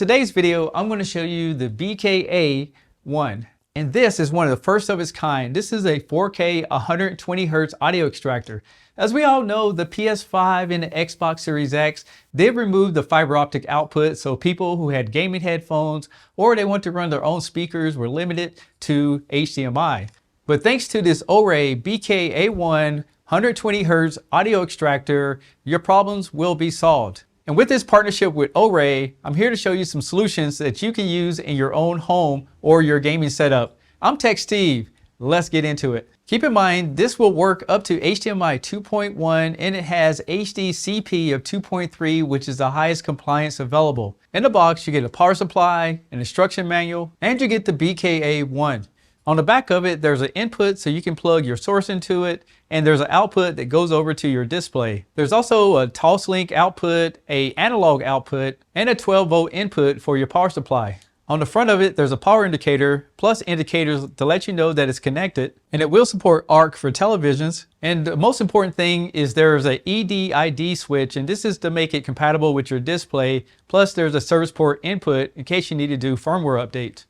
Today's video, I'm going to show you the BKA-1. And this is one of the first of its kind. This is a 4K 120 Hz audio extractor. As we all know, the PS5 and the Xbox Series X, they've removed the fiber optic output, so people who had gaming headphones or they want to run their own speakers were limited to HDMI. But thanks to this OREI BKA-1 120 Hz audio extractor, your problems will be solved. And with this partnership with OREI, I'm here to show you some solutions that you can use in your own home or your gaming setup. I'm Tech Steve. Let's get into it. Keep in mind, this will work up to HDMI 2.1 and it has HDCP of 2.3, which is the highest compliance available. In the box, you get a power supply, an instruction manual, and you get the BKA-1. On the back of it, there's an input so you can plug your source into it, and there's an output that goes over to your display. There's also a toslink output, an analog output, and a 12-volt input for your power supply. On the front of it, there's a power indicator, plus indicators to let you know that it's connected, and it will support ARC for televisions. And the most important thing is there's a ED-ID switch, and this is to make it compatible with your display, plus there's a service port input in case you need to do firmware updates.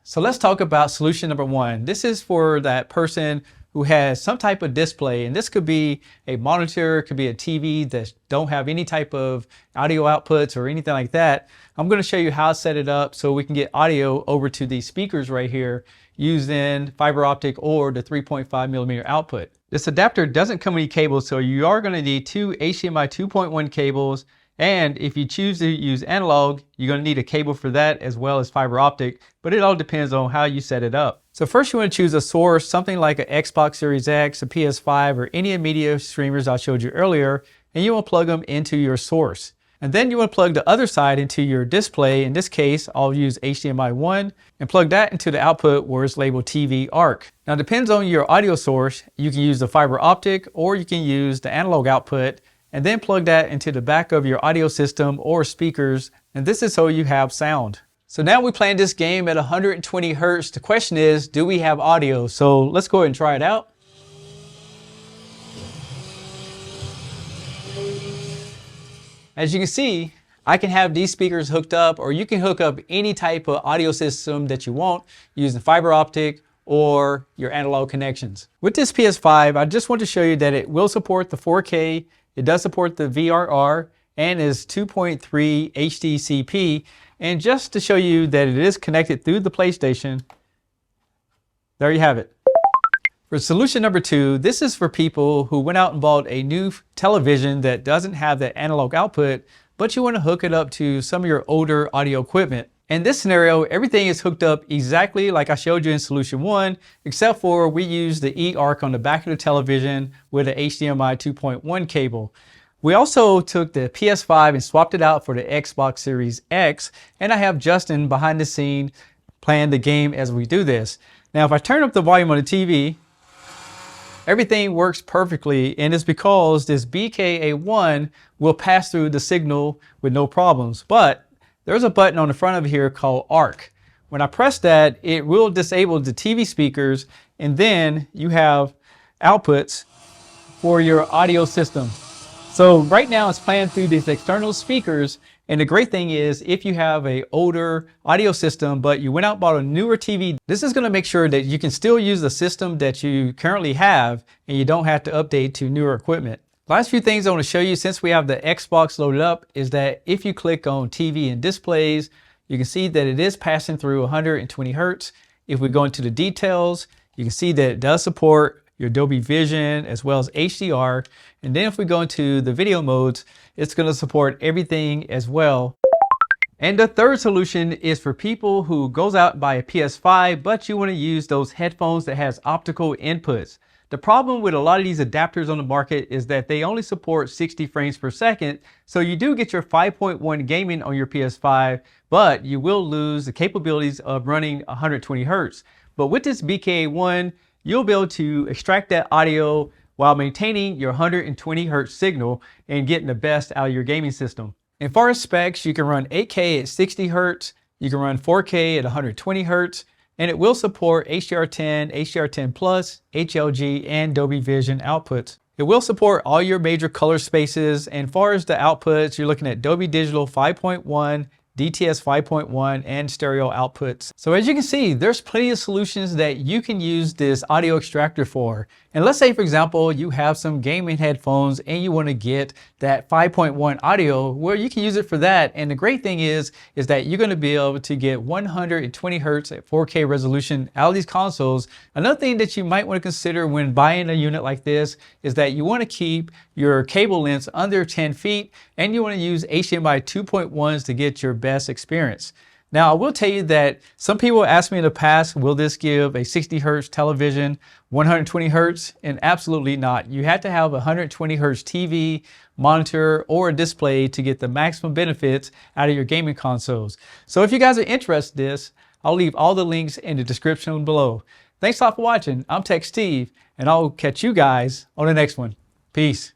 So let's talk about solution number one. This is for that person who has some type of display, and this could be a monitor, it could be a TV that don't have any type of audio outputs or anything like that. I'm going to show you how to set it up so we can get audio over to these speakers right here using fiber optic or the 3.5mm output. This adapter doesn't come with any cables, so you are going to need two HDMI 2.1 cables. And if you choose to use analog, you're going to need a cable for that as well as fiber optic, but it all depends on how you set it up. So first you want to choose a source, something like an Xbox Series X, a PS5, or any media streamers I showed you earlier, and you want to plug them into your source. And then you want to plug the other side into your display. In this case, I'll use HDMI 1 and plug that into the output where it's labeled TV ARC. Now it depends on your audio source. You can use the fiber optic or you can use the analog output, and then plug that into the back of your audio system or speakers, and this is so you have sound. So now we playing this game at 120 Hz. The question is, do we have audio? So let's go ahead and try it out. As you can see, I can have these speakers hooked up, or you can hook up any type of audio system that you want using fiber optic or your analog connections. With this PS5, I just want to show you that it will support the 4K. It does support the VRR and is 2.3 HDCP. And just to show you that it is connected through the PlayStation, there you have it. For solution number two, this is for people who went out and bought a new television that doesn't have that analog output, but you want to hook it up to some of your older audio equipment. In this scenario, everything is hooked up exactly like I showed you in solution one, except for we use the eARC on the back of the television with an HDMI 2.1 cable. We also took the PS5 and swapped it out for the Xbox Series X, and I have Justin behind the scene playing the game as we do this. Now, if I turn up the volume on the TV, everything works perfectly, and it's because this BKA-1 will pass through the signal with no problems. But there's a button on the front of here called ARC. When I press that, it will disable the TV speakers, and then you have outputs for your audio system. So right now it's playing through these external speakers, and the great thing is if you have an older audio system but you went out and bought a newer TV, this is going to make sure that you can still use the system that you currently have and you don't have to update to newer equipment. Last few things I want to show you since we have the Xbox loaded up is that if you click on TV and displays, you can see that it is passing through 120 Hz. If we go into the details, you can see that it does support your Dolby Vision as well as HDR. And then if we go into the video modes, it's going to support everything as well. And the third solution is for people who goes out and buy a PS5, but you want to use those headphones that has optical inputs. The problem with a lot of these adapters on the market is that they only support 60 frames per second. So you do get your 5.1 gaming on your PS5, but you will lose the capabilities of running 120 Hz. But with this BKA-1, you'll be able to extract that audio while maintaining your 120 Hz signal and getting the best out of your gaming system. As far as specs, you can run 8K at 60 Hz, you can run 4K at 120 Hz, and it will support HDR10, HDR10 Plus, HLG, and Dolby Vision outputs. It will support all your major color spaces, and as far as the outputs, you're looking at Dolby Digital 5.1, DTS 5.1, and stereo outputs. So as you can see, there's plenty of solutions that you can use this audio extractor for. And let's say, for example, you have some gaming headphones and you want to get that 5.1 audio, well, you can use it for that. And the great thing is that you're going to be able to get 120 hertz at 4K resolution out of these consoles. Another thing that you might want to consider when buying a unit like this is that you want to keep your cable lengths under 10 feet and you want to use HDMI 2.1s to get your best experience. Now, I will tell you that some people asked me in the past, will this give a 60 hertz television 120 hertz? And absolutely not. You have to have a 120 hertz TV, monitor, or a display to get the maximum benefits out of your gaming consoles. So if you guys are interested in this, I'll leave all the links in the description below. Thanks a lot for watching. I'm Tech Steve, and I'll catch you guys on the next one. Peace.